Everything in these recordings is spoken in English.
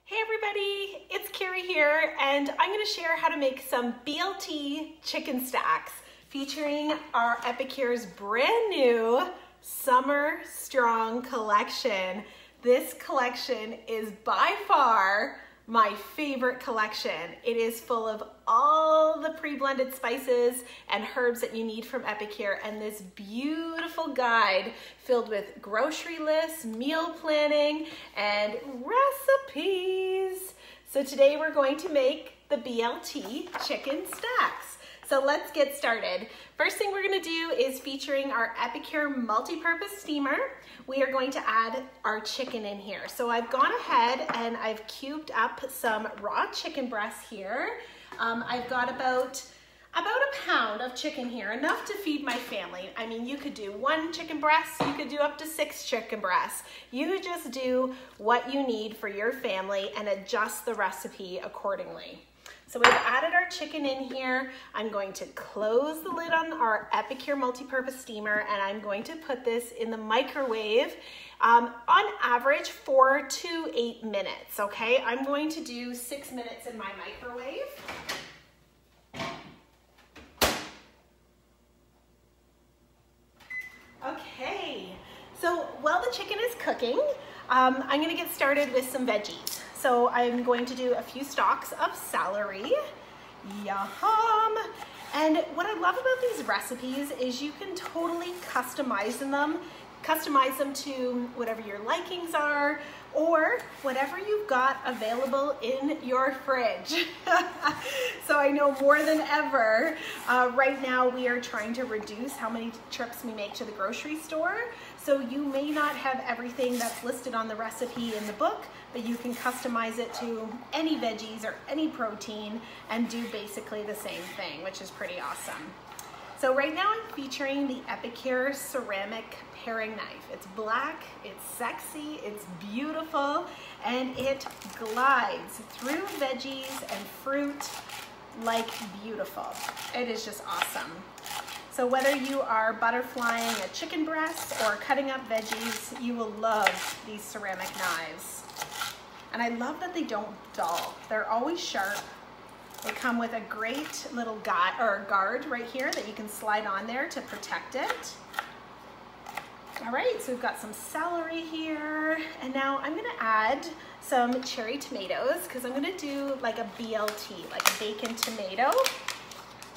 Hey everybody, it's Carrie here, and I'm going to share how to make some BLT chicken stacks featuring our Epicure's brand new Summer Strong collection. This collection is by far my favorite collection. It is full of all the pre-blended spices and herbs that you need from Epicure, and this beautiful guide filled with grocery lists, meal planning, and recipes. So today we're going to make the BLT chicken stacks. So let's get started. First thing we're going to do is featuring our Epicure multi-purpose steamer. We are going to add our chicken in here. So I've gone ahead and I've cubed up some raw chicken breasts here. I've got about a pound of chicken here, enough to feed my family. I mean, you could do 1 chicken breast, you could do up to 6 chicken breasts. You just do what you need for your family and adjust the recipe accordingly. So we've added our chicken in here. I'm going to close the lid on our Epicure multi-purpose steamer, and I'm going to put this in the microwave on average 4 to 8 minutes, okay? I'm going to do 6 minutes in my microwave. Okay, so while the chicken is cooking, I'm gonna get started with some veggies. So I'm going to do a few stalks of celery. Yum! And what I love about these recipes is you can totally customize them to whatever your likings are, or whatever you've got available in your fridge. So I know more than ever, right now we are trying to reduce how many trips we make to the grocery store. So you may not have everything that's listed on the recipe in the book, but you can customize it to any veggies or any protein and do basically the same thing, which is pretty awesome. So right now I'm featuring the Epicure ceramic paring knife. It's black, it's sexy, it's beautiful, and it glides through veggies and fruit like beautiful. It is just awesome. So whether you are butterflying a chicken breast or cutting up veggies, you will love these ceramic knives. And I love that they don't dull. They're always sharp. They come with a great little guard right here that you can slide on there to protect it. All right, so we've got some celery here, and now I'm gonna add some cherry tomatoes because I'm gonna do like a BLT, like a bacon tomato.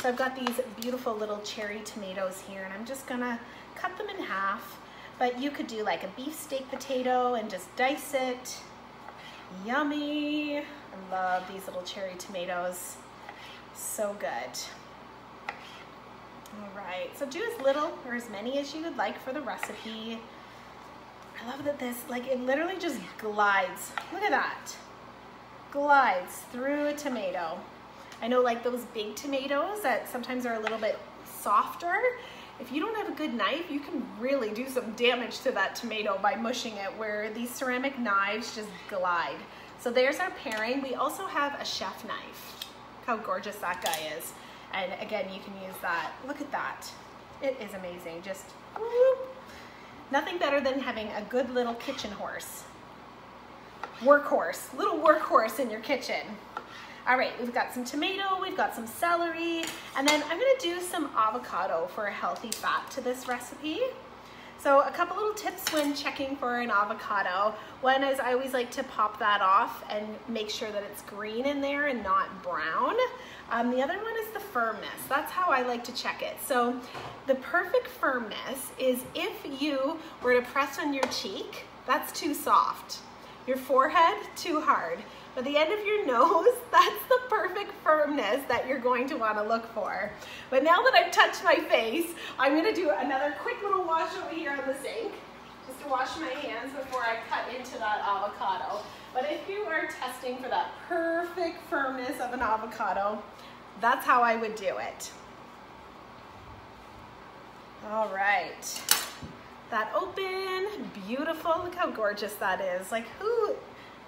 So I've got these beautiful little cherry tomatoes here, and I'm just gonna cut them in half, but you could do like a beefsteak potato and just dice it. Yummy. I love these little cherry tomatoes. So good. All right, so do as little or as many as you would like for the recipe. I love that this, like, it literally just glides. Look at that. Glides through a tomato. I know, like, those big tomatoes that sometimes are a little bit softer, if you don't have a good knife, you can really do some damage to that tomato by mushing it, where these ceramic knives just glide. So there's our paring. We also have a chef knife. Look how gorgeous that guy is. And again, you can use that. Look at that. It is amazing. Just whoop. Nothing better than having a good little kitchen horse. Workhorse, little workhorse in your kitchen. All right, we've got some tomato, we've got some celery, and then I'm gonna do some avocado for a healthy fat to this recipe. So a couple little tips when checking for an avocado. One is I always like to pop that off and make sure that it's green in there and not brown. The other one is the firmness. That's how I like to check it. So the perfect firmness is if you were to press on your cheek, that's too soft. Your forehead, too hard. But the end of your nose, that's the perfect firmness that you're going to want to look for. But now that I've touched my face, I'm going to do another quick little wash over here on the sink, just to wash my hands before I cut into that avocado. But if you are testing for that perfect firmness of an avocado, that's how I would do it. All right. That open, beautiful. Look how gorgeous that is. Like, who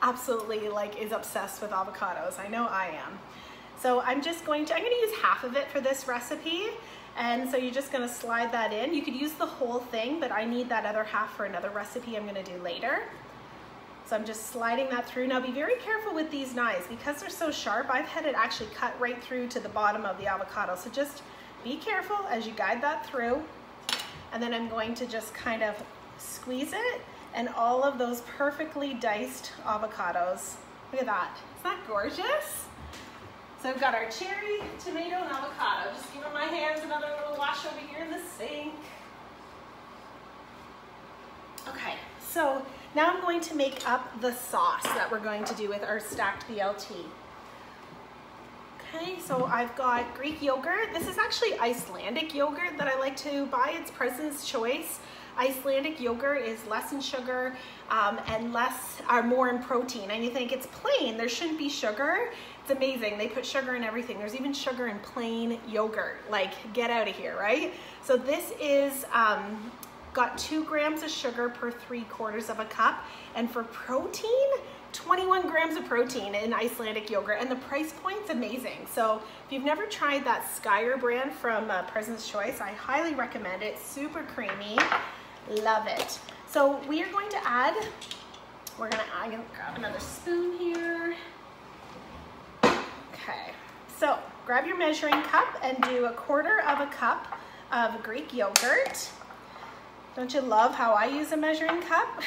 absolutely is obsessed with avocados? I know I am. So I'm gonna use half of it for this recipe. And so you're just gonna slide that in. You could use the whole thing, but I need that other half for another recipe I'm gonna do later. So I'm just sliding that through. Now be very careful with these knives because they're so sharp. I've had it actually cut right through to the bottom of the avocado. So just be careful as you guide that through. And then I'm going to just kind of squeeze it, and all of those perfectly diced avocados. Look at that. Isn't that gorgeous? So I've got our cherry, tomato, and avocado. Just giving my hands another little wash over here in the sink. Okay, so now I'm going to make up the sauce that we're going to do with our stacked BLT. Okay, so I've got Greek yogurt. This is actually Icelandic yogurt that I like to buy. It's President's Choice. Icelandic yogurt is less in sugar and more in protein. And you think it's plain, there shouldn't be sugar. It's amazing. They put sugar in everything. There's even sugar in plain yogurt. Like, get out of here, right? So this is got 2 grams of sugar per 3/4 of a cup. And for protein, 21 grams of protein in Icelandic yogurt, and the price point's amazing. So if you've never tried that Skyer brand from President's Choice, I highly recommend it. Super creamy, love it. So we are going to add, I'm gonna grab another spoon here. Okay, so grab your measuring cup and do 1/4 of a cup of Greek yogurt. Don't you love how I use a measuring cup?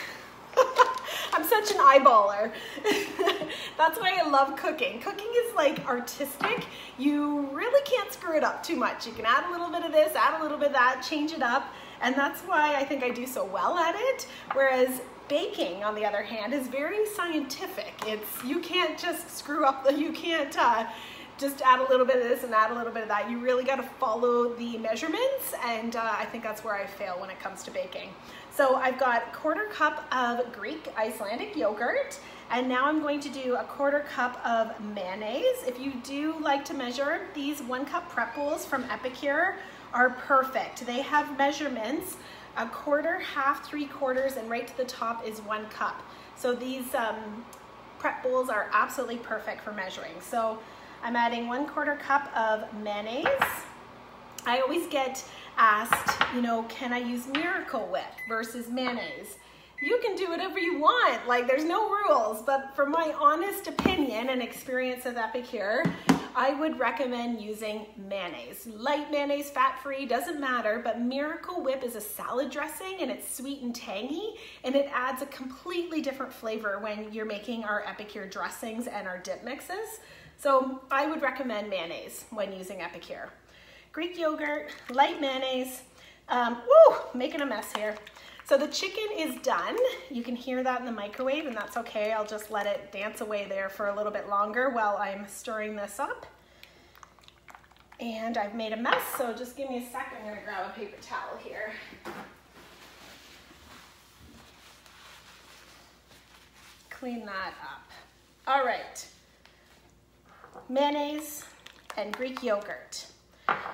I'm such an eyeballer. That's why I love cooking. Cooking is like artistic. You really can't screw it up too much. You can add a little bit of this, add a little bit of that, change it up. And that's why I think I do so well at it. Whereas baking, on the other hand, is very scientific. You can't just screw up, you can't just add a little bit of this and add a little bit of that. You really got to follow the measurements, and I think that's where I fail when it comes to baking. So I've got 1/4 cup of Greek Icelandic yogurt, and now I'm going to do 1/4 cup of mayonnaise. If you do like to measure, these 1 cup prep bowls from Epicure are perfect. They have measurements, 1/4, 1/2, 3/4, and right to the top is 1 cup. So these prep bowls are absolutely perfect for measuring. So I'm adding 1/4 cup of mayonnaise. I always get asked, you know, can I use Miracle Whip versus mayonnaise? You can do whatever you want, like there's no rules, but from my honest opinion and experience with Epicure, I would recommend using mayonnaise. Light mayonnaise, fat-free, doesn't matter, but Miracle Whip is a salad dressing and it's sweet and tangy, and it adds a completely different flavor when you're making our Epicure dressings and our dip mixes. So I would recommend mayonnaise when using Epicure. Greek yogurt, light mayonnaise. Making a mess here. So the chicken is done. You can hear that in the microwave, and that's okay. I'll just let it dance away there for a little bit longer while I'm stirring this up. And I've made a mess, so just give me a sec. I'm gonna grab a paper towel here. Clean that up. All right. Mayonnaise and Greek yogurt.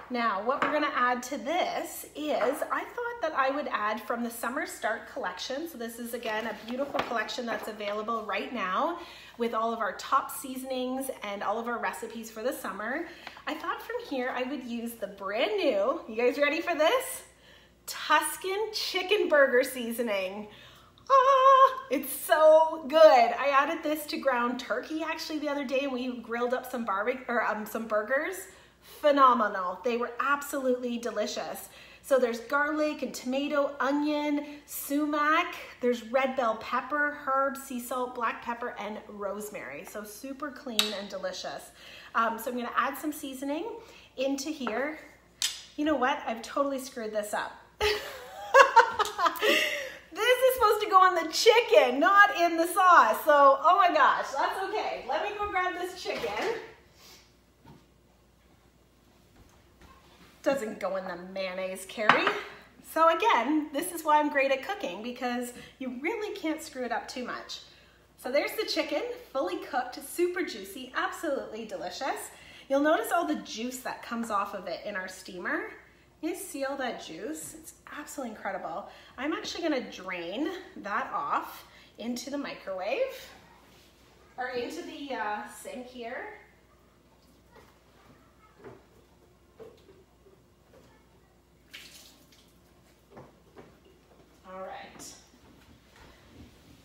Now, what we're gonna add to this is, I thought that I would add from the Summer Start collection. So this is, again, a beautiful collection that's available right now with all of our top seasonings and all of our recipes for the summer. I thought from here I would use the brand new, you guys ready for this? Tuscan chicken burger seasoning. It's so good. I added this to ground turkey actually the other day, and we grilled up some burgers. Phenomenal. They were absolutely delicious. So there's garlic and tomato, onion, sumac, there's red bell pepper, herbs, sea salt, black pepper, and rosemary. So super clean and delicious. So I'm gonna add some seasoning into here. You know what? I've totally screwed this up. This is supposed to go on the chicken, not in the sauce. So, oh my gosh, that's okay. Let me go grab this chicken. Doesn't go in the mayonnaise, Carrie. So again, this is why I'm great at cooking, because you really can't screw it up too much. So there's the chicken, fully cooked, super juicy, absolutely delicious. You'll notice all the juice that comes off of it in our steamer. You see all that juice? It's absolutely incredible. I'm actually gonna drain that off into the microwave, or into the sink here. All right.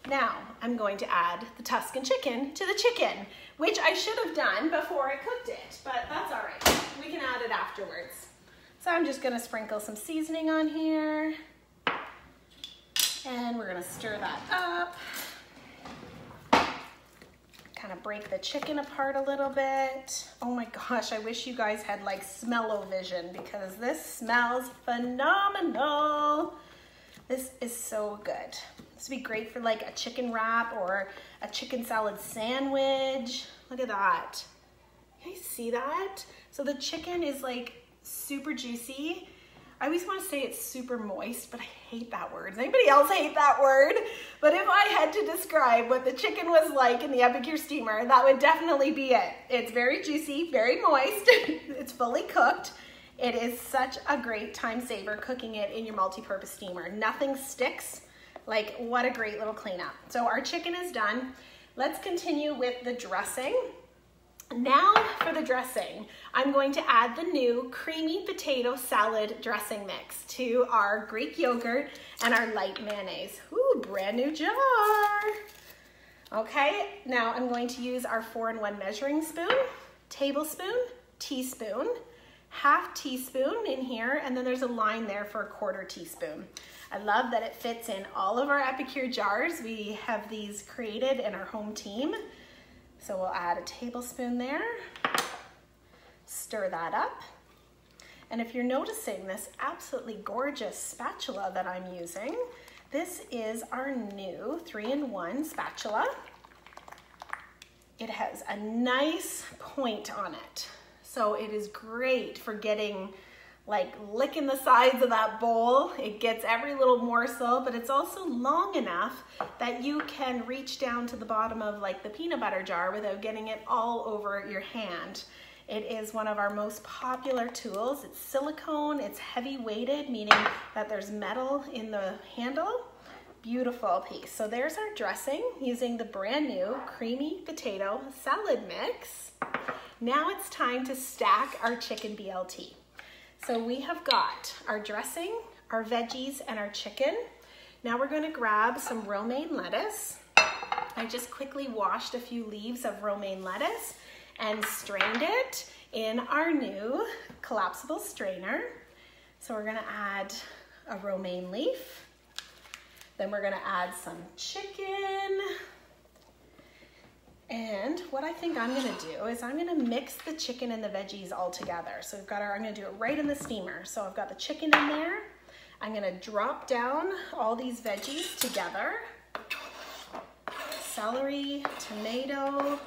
Now, I'm going to add the Tuscan chicken to the chicken, which I should have done before I cooked it, but that's all right. We can add it afterwards. So I'm just gonna sprinkle some seasoning on here, and we're gonna stir that up. Kind of break the chicken apart a little bit. Oh my gosh, I wish you guys had like smell-o-vision because this smells phenomenal. This is so good. This would be great for like a chicken wrap or a chicken salad sandwich. Look at that. Can you see that? So the chicken is like super juicy. I always want to say it's super moist, but I hate that word. Does anybody else hate that word? But if I had to describe what the chicken was like in the Epicure steamer, that would definitely be it. It's very juicy, very moist. It's fully cooked. It is such a great time saver cooking it in your multi-purpose steamer. Nothing sticks. Like, what a great little cleanup. So our chicken is done. Let's continue with the dressing. Now for the dressing, I'm going to add the new creamy potato salad dressing mix to our Greek yogurt and our light mayonnaise. Ooh, brand new jar. Okay, now I'm going to use our 4-in-1 measuring spoon, tablespoon, teaspoon, half teaspoon in here, and then there's a line there for a 1/4 teaspoon. I love that it fits in all of our Epicure jars. We have these created in our home team. So we'll add a tablespoon there, stir that up. And if you're noticing this absolutely gorgeous spatula that I'm using, this is our new 3-in-1 spatula. It has a nice point on it. So it is great for getting, like, licking the sides of that bowl. It gets every little morsel, but it's also long enough that you can reach down to the bottom of like the peanut butter jar without getting it all over your hand. It is one of our most popular tools. It's silicone, it's heavy weighted, meaning that there's metal in the handle. Beautiful piece. So there's our dressing using the brand new creamy potato salad mix. Now it's time to stack our chicken BLT. So we have got our dressing, our veggies, and our chicken. Now we're going to grab some romaine lettuce. I just quickly washed a few leaves of romaine lettuce and strained it in our new collapsible strainer. So we're going to add a romaine leaf. Then we're going to add some chicken. And what I think I'm gonna do is I'm gonna mix the chicken and the veggies all together. So we've got I'm gonna do it right in the steamer. So I've got the chicken in there. I'm gonna drop down all these veggies together. Celery, tomato.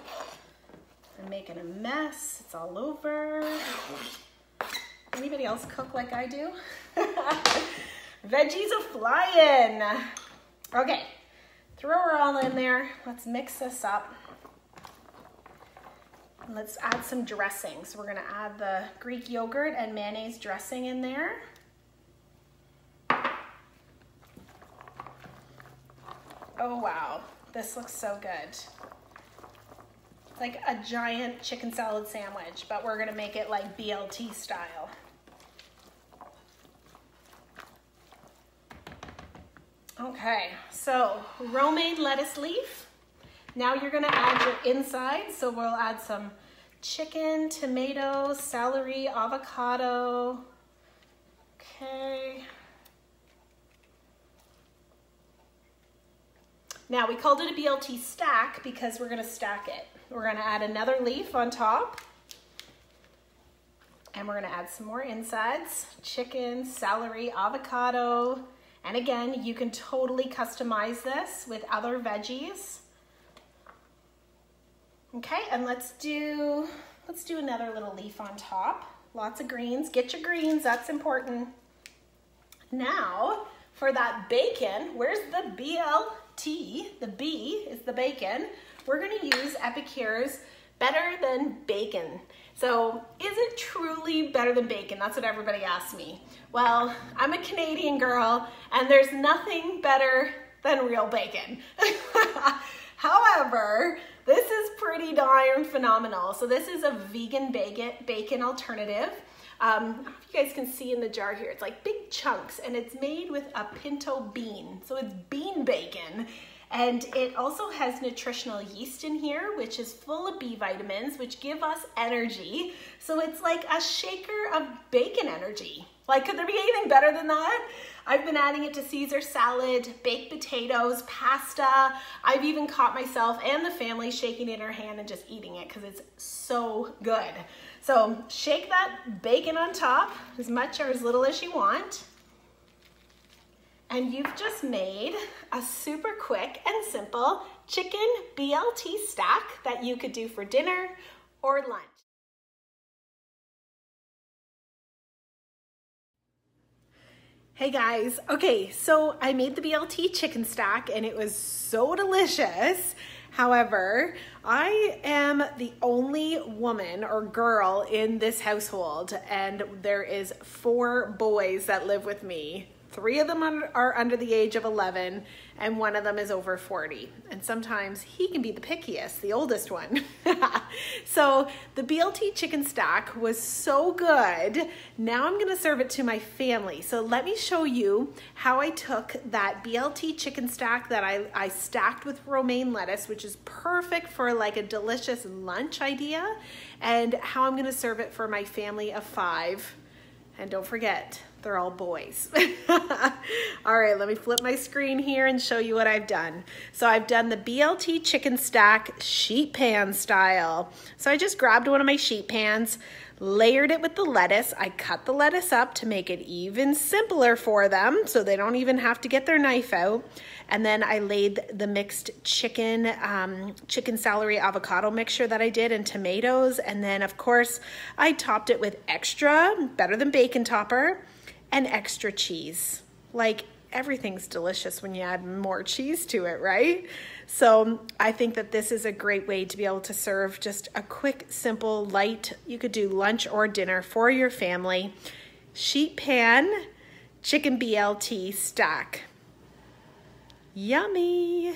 I'm making a mess, it's all over. Anybody else cook like I do? Veggies are flying. Okay, throw her all in there. Let's mix this up. Let's add some dressing. So we're gonna add the Greek yogurt and mayonnaise dressing in there. Oh wow, this looks so good. It's like a giant chicken salad sandwich, but we're gonna make it like BLT style. Okay, so romaine lettuce leaf. Now you're gonna add your inside, so we'll add some chicken, tomatoes, celery, avocado. Okay. Now we called it a BLT stack because we're gonna stack it. We're gonna add another leaf on top. And we're gonna add some more insides, chicken, celery, avocado. And again, you can totally customize this with other veggies. Okay, and let's do another little leaf on top. Lots of greens, get your greens, that's important. Now, for that bacon, where's the BLT? The B is the bacon. We're gonna use Epicure's Better Than Bacon. So, is it truly better than bacon? That's what everybody asks me. Well, I'm a Canadian girl, and there's nothing better than real bacon. However, this is pretty darn phenomenal. So this is a vegan bacon alternative. I don't know if you guys can see in the jar here, it's like big chunks, and it's made with a pinto bean. So it's bean bacon. And it also has nutritional yeast in here, which is full of B vitamins, which give us energy. So it's like a shaker of bacon energy. Like, could there be anything better than that? I've been adding it to Caesar salad, baked potatoes, pasta. I've even caught myself and the family shaking it in our hand and just eating it because it's so good. So shake that bacon on top as much or as little as you want. And you've just made a super quick and simple chicken BLT stack that you could do for dinner or lunch. Hey guys, okay, so I made the BLT chicken stack and it was so delicious. However, I am the only woman or girl in this household, and there is 4 boys that live with me. 3 of them are under the age of 11 and 1 of them is over 40. And sometimes he can be the pickiest, the oldest one. So the BLT chicken stack was so good. Now I'm gonna serve it to my family. So let me show you how I took that BLT chicken stack that I stacked with romaine lettuce, which is perfect for like a delicious lunch idea, and how I'm gonna serve it for my family of 5. And don't forget, they're all boys. All right, let me flip my screen here and show you what I've done. So I've done the BLT chicken stack sheet pan style. So I just grabbed one of my sheet pans, layered it with the lettuce. I cut the lettuce up to make it even simpler for them so they don't even have to get their knife out. And then I laid the mixed chicken celery avocado mixture that I did and tomatoes. And then of course I topped it with extra, better than bacon topper, and extra cheese. Like, everything's delicious when you add more cheese to it, right? So I think that this is a great way to be able to serve just a quick, simple, light, you could do lunch or dinner for your family. Sheet pan chicken BLT stack. Yummy.